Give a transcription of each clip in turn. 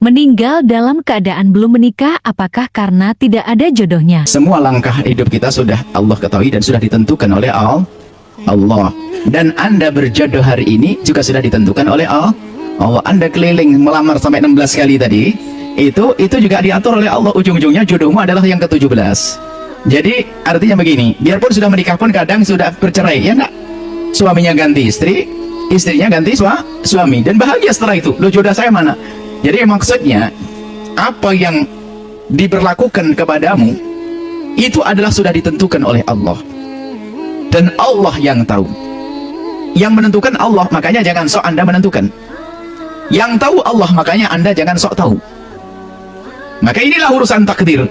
Meninggal dalam keadaan belum menikah, apakah karena tidak ada jodohnya? Semua langkah hidup kita sudah Allah ketahui dan sudah ditentukan oleh Allah. Dan Anda berjodoh hari ini juga sudah ditentukan oleh Allah. Anda keliling melamar sampai 16 kali tadi, itu juga diatur oleh Allah. Ujung-ujungnya jodohmu adalah yang ke-17. Jadi artinya begini, biarpun sudah menikah pun kadang sudah bercerai, ya enggak? Suaminya ganti istri, istrinya ganti suami, dan bahagia setelah itu. Loh, jodoh saya mana? Jadi maksudnya apa yang diberlakukan kepadamu itu adalah sudah ditentukan oleh Allah, dan Allah yang tahu. Yang menentukan Allah, makanya jangan sok Anda menentukan. Yang tahu Allah, makanya Anda jangan sok tahu. Maka inilah urusan takdir,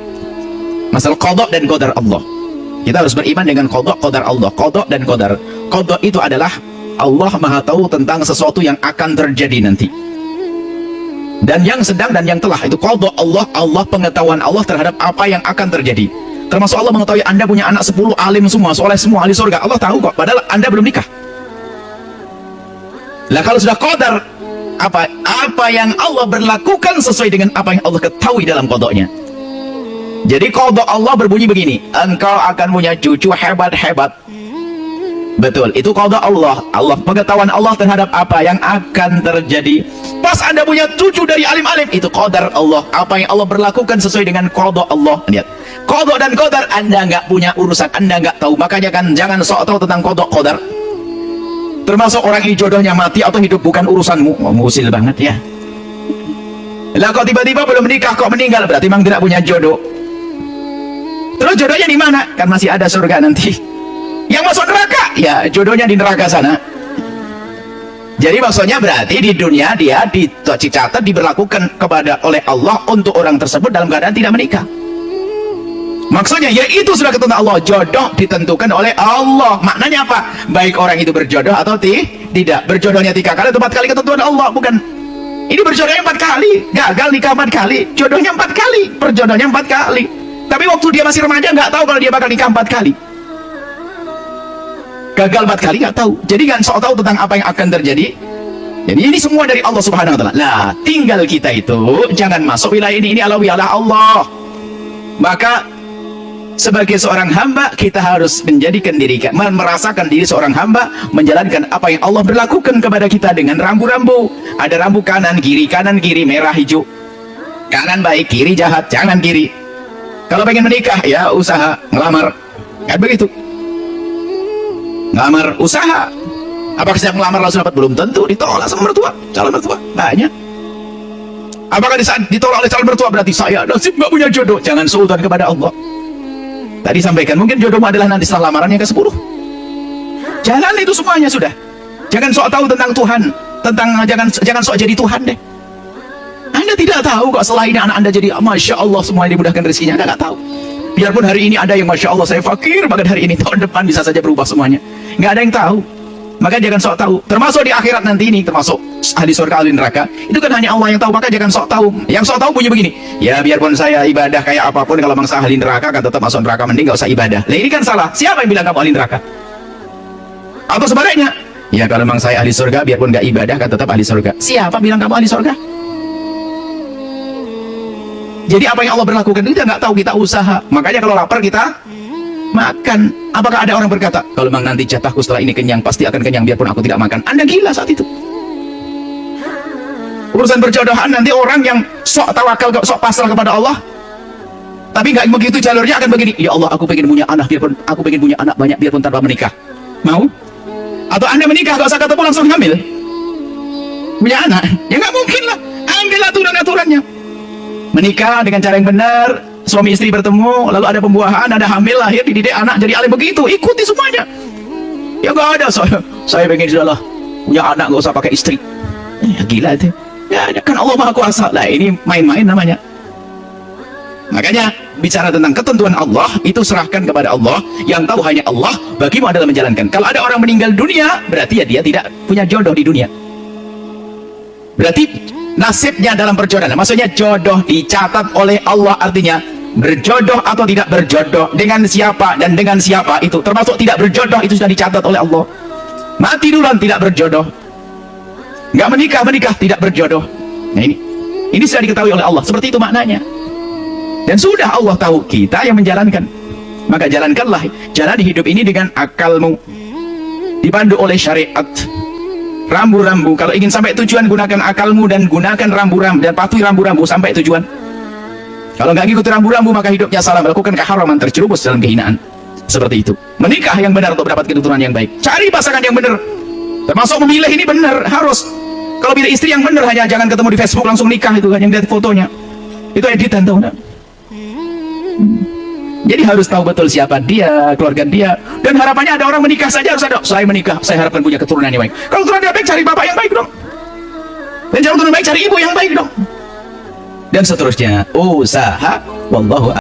masalah qada dan qadar Allah. Kita harus beriman dengan qada qadar Allah. Qada dan qadar. Qada itu adalah Allah Maha tahu tentang sesuatu yang akan terjadi nanti, dan yang sedang dan yang telah. Itu qada Allah. Allah, pengetahuan Allah terhadap apa yang akan terjadi. Termasuk Allah mengetahui Anda punya anak 10 alim semua, soleh semua, ahli surga. Allah tahu kok, padahal Anda belum nikah. Lah kalau sudah qadar, apa yang Allah berlakukan sesuai dengan apa yang Allah ketahui dalam qadanya. Jadi qada Allah berbunyi begini, engkau akan punya cucu hebat-hebat. Betul, itu qada Allah. Allah, pengetahuan Allah terhadap apa yang akan terjadi. Pas Anda punya cucu dari alim-alim, itu qadar Allah. Apa yang Allah berlakukan sesuai dengan qada Allah. Lihat, qada dan qadar Anda nggak punya urusan, Anda nggak tahu. Makanya kan jangan sok tahu tentang qada qadar. Termasuk orang ini jodohnya mati atau hidup bukan urusanmu. Ngusil banget ya. Lah kok tiba-tiba belum menikah kok meninggal, berarti memang tidak punya jodoh. Terus jodohnya di mana? Kan masih ada surga nanti. Yang masuk neraka, ya jodohnya di neraka sana. Jadi maksudnya berarti di dunia dia dicatat, diberlakukan oleh Allah untuk orang tersebut dalam keadaan tidak menikah. Maksudnya ya itu sudah ketentuan Allah. Jodoh ditentukan oleh Allah. Maknanya apa? Baik orang itu berjodoh atau tidak. Berjodohnya 3 kali atau 4 kali, ketentuan Allah. Bukan ini berjodohnya 4 kali, gagal nikah 4 kali, jodohnya 4 kali, perjodohnya 4 kali. Tapi waktu dia masih remaja nggak tahu kalau dia bakal nikah 4 kali. Gagal 4 kali nggak tahu. Jadi kan sok tahu tentang apa yang akan terjadi. Jadi ini semua dari Allah Subhanahu wa taala. Lah, tinggal kita itu jangan masuk wilayah ini adalah wilayah Allah. Maka sebagai seorang hamba, kita harus menjadikan diri, merasakan diri seorang hamba, menjalankan apa yang Allah berlakukan kepada kita dengan rambu-rambu. Ada rambu kanan kiri, merah hijau. Kanan baik, kiri jahat, jangan kiri. Kalau pengen menikah, ya usaha, ngelamar. Kan begitu. Ngelamar, usaha. Apakah setiap ngelamar langsung dapat? Belum tentu, ditolak sama mertua, calon mertua. Banyak. Apakah di saat ditolak oleh calon mertua berarti saya nasib nggak punya jodoh? Jangan suudzon kepada Allah. Tadi sampaikan, mungkin jodohmu adalah nanti setelah lamaran yang ke-10. Jalan itu semuanya sudah. Jangan sok tahu tentang Tuhan, jangan sok jadi Tuhan deh. Anda tidak tahu kok setelah ini anak Anda jadi Masya Allah semuanya dimudahkan rezekinya. Anda nggak tahu. Biarpun hari ini ada yang Masya Allah saya fakir banget hari ini, tahun depan bisa saja berubah semuanya. Nggak ada yang tahu. Maka jangan sok tahu. Termasuk di akhirat nanti ini, termasuk ahli surga ahli neraka, itu kan hanya Allah yang tahu. Maka jangan sok tahu. Yang sok tahu bunyi begini, ya biarpun saya ibadah kayak apapun, kalau bangsa ahli neraka kan tetap masuk neraka, mending gak usah ibadah. Nah ini kan salah. Siapa yang bilang kamu ahli neraka? Atau sebaliknya, ya kalau memang saya ahli surga, biarpun gak ibadah kan tetap ahli surga. Siapa bilang kamu ahli surga? Jadi apa yang Allah berlakukan kita nggak tahu, kita usaha. Makanya kalau lapar kita makan. Apakah ada orang berkata, kalau memang nanti jatahku setelah ini kenyang, pasti akan kenyang biarpun aku tidak makan? Anda gila saat itu. Urusan berjodohan nanti orang yang sok tawakal, sok pasrah kepada Allah, tapi nggak begitu jalurnya akan begini. Ya Allah, aku pengen punya anak, biarpun aku pengen punya anak banyak biarpun tanpa menikah. Mau? Atau Anda menikah gak usah ketemu langsung hamil? Punya anak? Ya nggak mungkin lah. Ambil aturan-aturannya. Menikah dengan cara yang benar, suami istri bertemu, lalu ada pembuahan, ada hamil, lahir, dididik anak jadi alim, begitu. Ikuti semuanya. Ya gak ada saya pengen sudahlah punya anak gak usah pakai istri. Ya gila itu. Ya kan Allah Maha Kuasa. Lah ini main-main namanya. Makanya bicara tentang ketentuan Allah itu serahkan kepada Allah. Yang tahu hanya Allah. Bagimu adalah menjalankan. Kalau ada orang meninggal dunia, berarti ya dia tidak punya jodoh di dunia. Berarti nasibnya dalam perjodohan, maksudnya jodoh dicatat oleh Allah, artinya berjodoh atau tidak berjodoh, dengan siapa dan dengan siapa, itu termasuk tidak berjodoh, itu sudah dicatat oleh Allah. Mati duluan tidak berjodoh, nggak menikah tidak berjodoh. Nah Ini sudah diketahui oleh Allah. Seperti itu maknanya. Dan sudah Allah tahu, kita yang menjalankan. Maka jalankanlah jalan hidup ini dengan akalmu, dipandu oleh syariat. Rambu-rambu, kalau ingin sampai tujuan gunakan akalmu dan gunakan rambu-rambu dan patuhi rambu-rambu sampai tujuan. Kalau nggak ngikuti rambu-rambu maka hidupnya salah, melakukan keharaman, terjerumus dalam kehinaan. Seperti itu. Menikah yang benar untuk mendapat keturunan yang baik. Cari pasangan yang benar. Termasuk memilih ini benar, harus. Kalau pilih istri yang benar, hanya jangan ketemu di Facebook langsung nikah itu kan, yang lihat fotonya. Itu editan tahu nggak? Jadi harus tahu betul siapa dia, keluarga dia. Dan harapannya ada orang menikah saja harus ada. Saya menikah, saya harapkan punya keturunan yang baik. Kalau keturunan yang baik, cari bapak yang baik dong. Dan jangan keturunan baik, cari ibu yang baik dong. Dan seterusnya. Usaha. Wallahu a'lam.